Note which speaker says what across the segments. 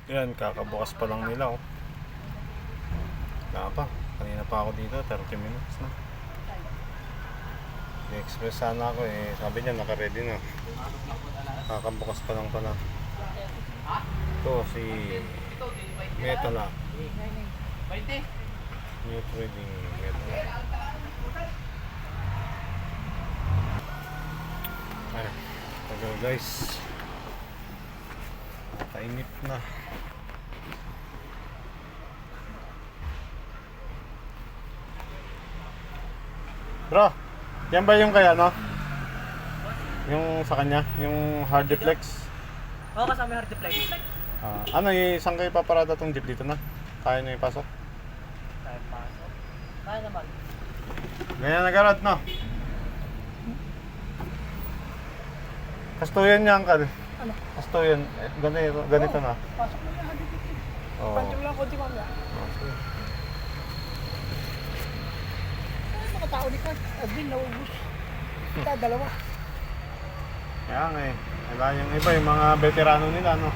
Speaker 1: Yan, kakabukas pa lang nila oh. Wala pa. Kanina pa ako dito, 30 minutes na. I-express sana ako eh. Sabi niya naka-ready na. Kakabukas pa lang pala. Ito si Metala. New trading Metala. Ay, tagal guys. Nakainip na. Bro, yan ba yung kaya no? Yung sa kanya, yung hard deflex?
Speaker 2: Oo, kasama yung hard deflex.
Speaker 1: Ano, isang kayo paparada tong jeep dito na? Kaya nyo ipasok?
Speaker 2: Kaya pasok. Kaya naman.
Speaker 1: Ganyan na garad no? Kastuyan niya angkal.
Speaker 2: Ano?
Speaker 1: Kastuyan, ganito na.
Speaker 2: Pasok mo yung hard deflex.
Speaker 1: Oo.
Speaker 2: Panchong lang konti mamaya.
Speaker 1: Okay.
Speaker 2: Ay, mga tao ni Kurt. Admin, naubos. Kita, dalawa.
Speaker 1: Kaya nga eh. Wala yung iba, yung mga veterano nila no?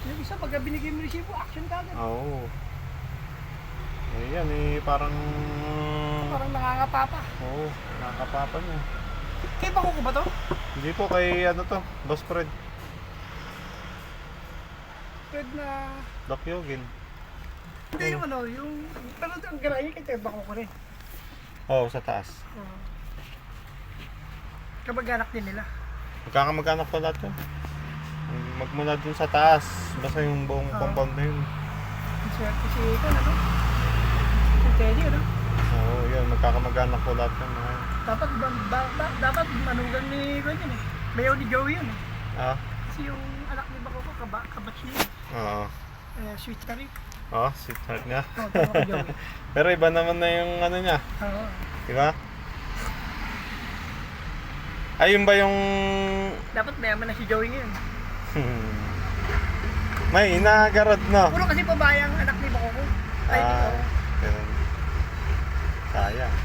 Speaker 2: Yung isa, pagka binigay mo resibo, action ka agad.
Speaker 1: Oo. Eh yan eh, parang...
Speaker 2: Parang nangangapapa.
Speaker 1: Oo, nakakapapa niya.
Speaker 2: Kaya bako ko ba to?
Speaker 1: Hindi po kay ano to, Boss Fred.
Speaker 2: Pwede na...
Speaker 1: Doc Yogin.
Speaker 2: Hindi yung ano, yung... Pero ang garahe kaya bako ko rin.
Speaker 1: Oo, sa taas.
Speaker 2: Kabag-anak din nila.
Speaker 1: Magkakamag-anak pa lahat yun. Magmula dun sa taas, basta yung buong compound na yun.
Speaker 2: Ang swerte si Ethan, ano? Si Teddy, ano?
Speaker 1: Oo, yun, magkakamag-anak po lahat yun.
Speaker 2: Dapat, dapat manugan ni Gwen yun eh. Bayaw ni Joey yun eh.
Speaker 1: Ah?
Speaker 2: Kasi yung anak ni Bako ko, kabatch niya yun.
Speaker 1: Oo.
Speaker 2: Sweet ka rin.
Speaker 1: Oo, sweetheart nga.
Speaker 2: Oo, tama ko Joey.
Speaker 1: Pero iba naman na yung ano niya.
Speaker 2: Oo.
Speaker 1: Diba? Ayun ba yung...
Speaker 2: Dapat mayaman na si Joey ngayon.
Speaker 1: May inagarad no?
Speaker 2: Puro kasi pabayang anak ni Bako ko. Ay, di ko.
Speaker 1: Ganun. Sayang.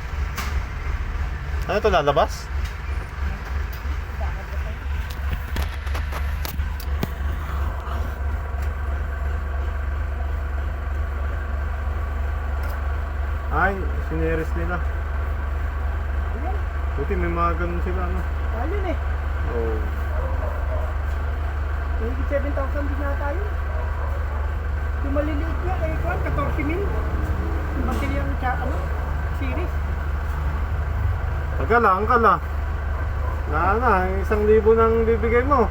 Speaker 1: Ano to, lalabas? Ay, sineris nila.
Speaker 2: Ayan,
Speaker 1: Buti may mga ganun sila, ano?
Speaker 2: ayun eh.
Speaker 1: Oo.
Speaker 2: Yung 7,000 din na tayo. Yung maliliit niya, kay Kwan, 14,000. Yung bateryang ano, series.
Speaker 1: Tagal lang, angkal ah. Wala na, 1,000 nang bibigay mo.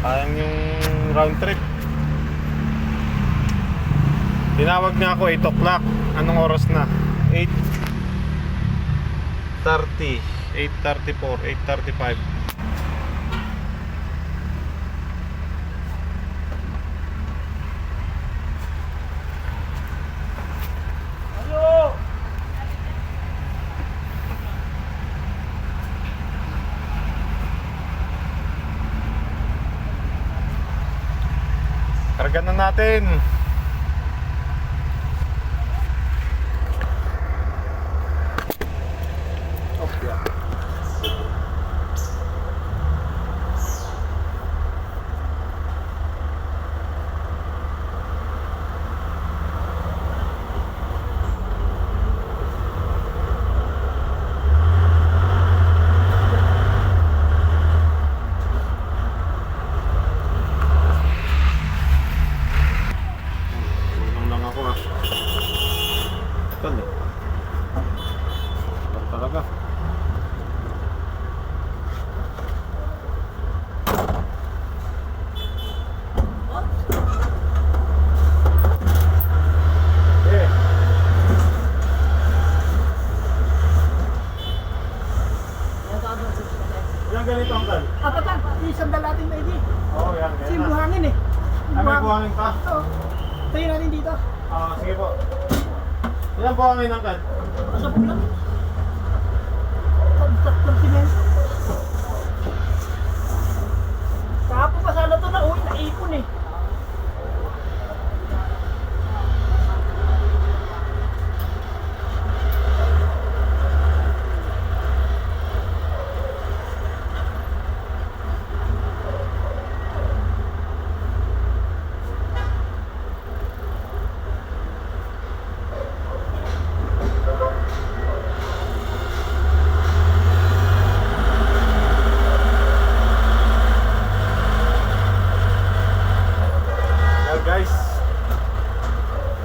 Speaker 1: Sayang yung round trip. Tinawag niya ako 8 o'clock. Anong oras na? 8:30, 8:34, 8:35.
Speaker 2: Hello!
Speaker 1: Karga na natin. Tulong lang ako ah. Ito eh. Ito talaga. Eh. Ilang ganito ang kal?
Speaker 2: Apat lang, isang dalating na hindi.
Speaker 1: Oo, yan.
Speaker 2: Kasi yung buhangin eh.
Speaker 1: Ay, may buhangin pa?
Speaker 2: Oo. Tayo natin dito.
Speaker 1: Sige po. Ilan buhangin ang kal?
Speaker 2: Masabog lang. Pagsak ng simento. Kahapon pa sana ito na uwi, naipon eh.
Speaker 1: guys.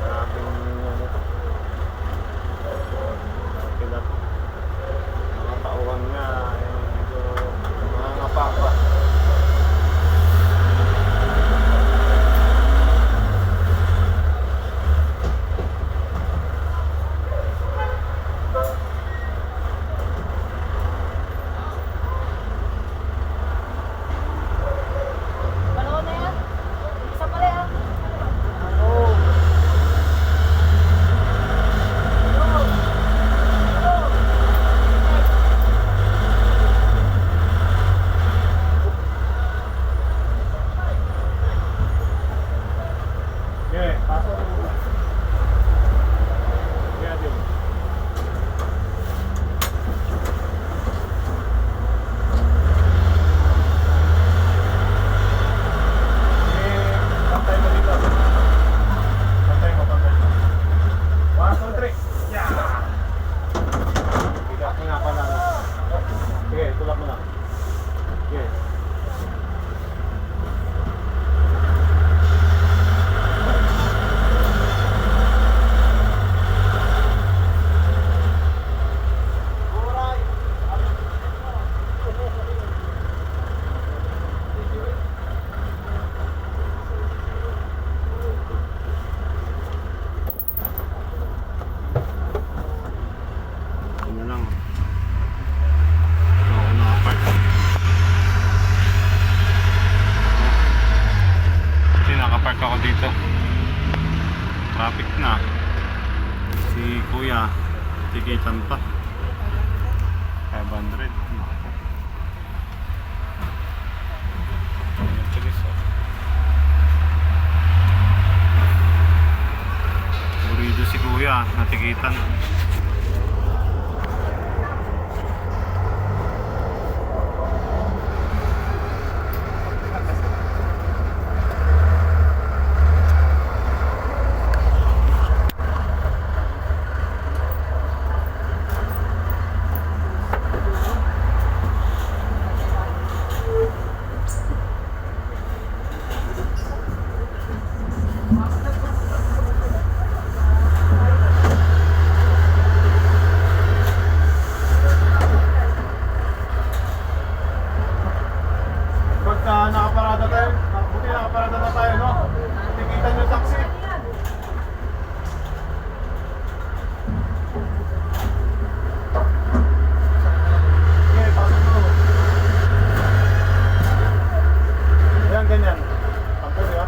Speaker 1: Grabe ano to. Kilat. Mga tauhan nga. Medyo mga ngapa-pa. Okay, pasok na muna. Kaya din. Pantay mo dito. Pantay mo. 1, 2, 3. Yeah! Bigat mo nga pala. Okay, tulak mo na. Okay. Ano lang. Ito ako nakapark. Kasi nakapark ako dito. Traffic na. Si kuya, tikitan pa. 500. Naku. Ayan, pulis, oh. Burido si kuya, natikitan. Pagka nakaparada tayo, buti nakaparada na tayo, no? Tikitan yung taxi. Okay, pasok mo. Ayan, ganyan. Tampo, di ba?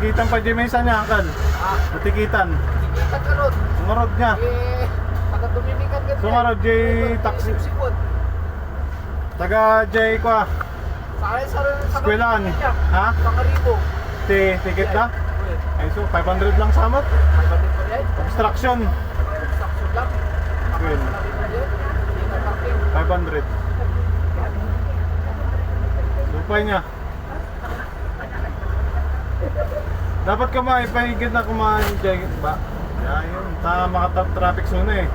Speaker 1: Matikitan pa di mesa niya, Uncle. Matikitan.
Speaker 2: Tikitan ka ron.
Speaker 1: Sumarod niya.
Speaker 2: Eh, taga Dominican ka
Speaker 1: Sumarod, J. Taxi.
Speaker 2: Sipsipon.
Speaker 1: Taga J. Kwa.
Speaker 2: Sa
Speaker 1: Eskwelahan. Ha?
Speaker 2: Sa Karibo.
Speaker 1: Ticket na? Ay, so 500 lang samot.
Speaker 2: 500 pa yan.
Speaker 1: Obstruction.
Speaker 2: Construction lang.
Speaker 1: Well,
Speaker 2: Hindi na parking.
Speaker 1: 500. Supay niya. Dapat ka maipahigit na kumain dyan ba? Yeah, yun. Traffic zone eh.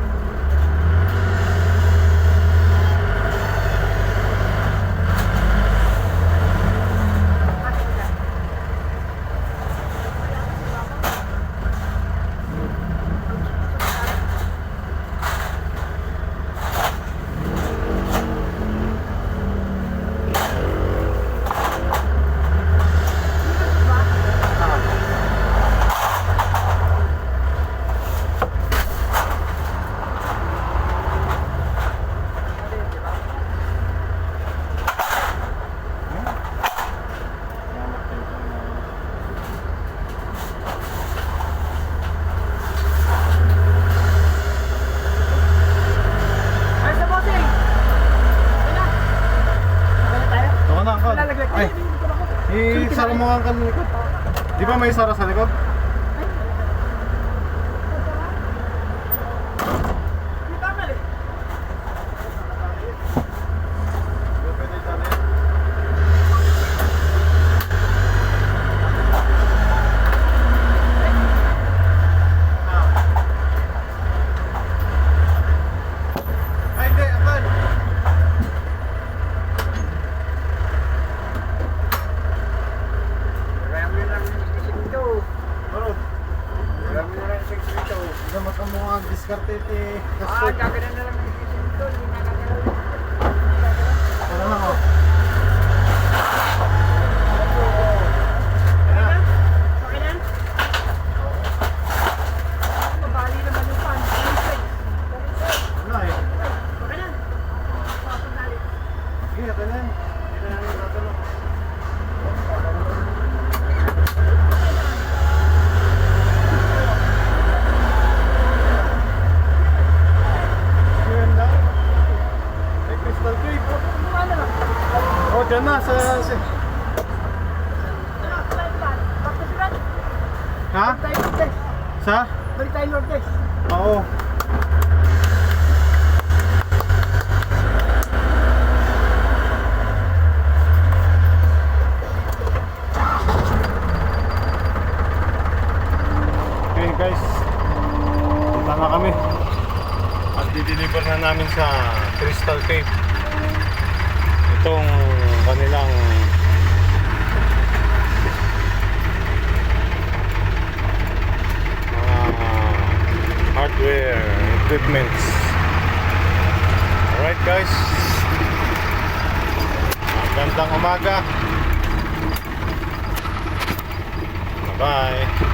Speaker 2: Ay, sa bossing! Okay na. Okay na tayo?
Speaker 1: Ito na, Uncle.
Speaker 2: Lalaglag tayo.
Speaker 1: Ay,
Speaker 2: Hindi ko ako.
Speaker 1: isara mo ang Uncle likod. Di ba may sara sa likod?
Speaker 2: Hindi tama eh.
Speaker 1: Ay, hindi, Uncle.
Speaker 2: Marami na lang dito.
Speaker 1: Marod.
Speaker 2: Marami na lang dito.
Speaker 1: Damat ang mga diskarte eh.
Speaker 2: Gagana na lang dito. Hindi na gagana.
Speaker 1: Ano na ako?
Speaker 2: Okay na? Mabali naman yung pan.
Speaker 1: Wala eh.
Speaker 2: Okay na? Papagdali.
Speaker 1: Sige, ito na yan. Hindi na namin tatanong. Yun lang. May Crystal Cave.
Speaker 2: Mukha na lang.
Speaker 1: Oh, dyan na sa...
Speaker 2: Pagkasiran.
Speaker 1: Ha?
Speaker 2: Balik tayo Lourdes.
Speaker 1: Sa?
Speaker 2: Balik tayo Lourdes.
Speaker 1: Oo. Okay guys, punta na kami at dideliver na namin sa Crystal Cave itong kanilang hardware equipments. Alright guys, magandang umaga. Bye bye.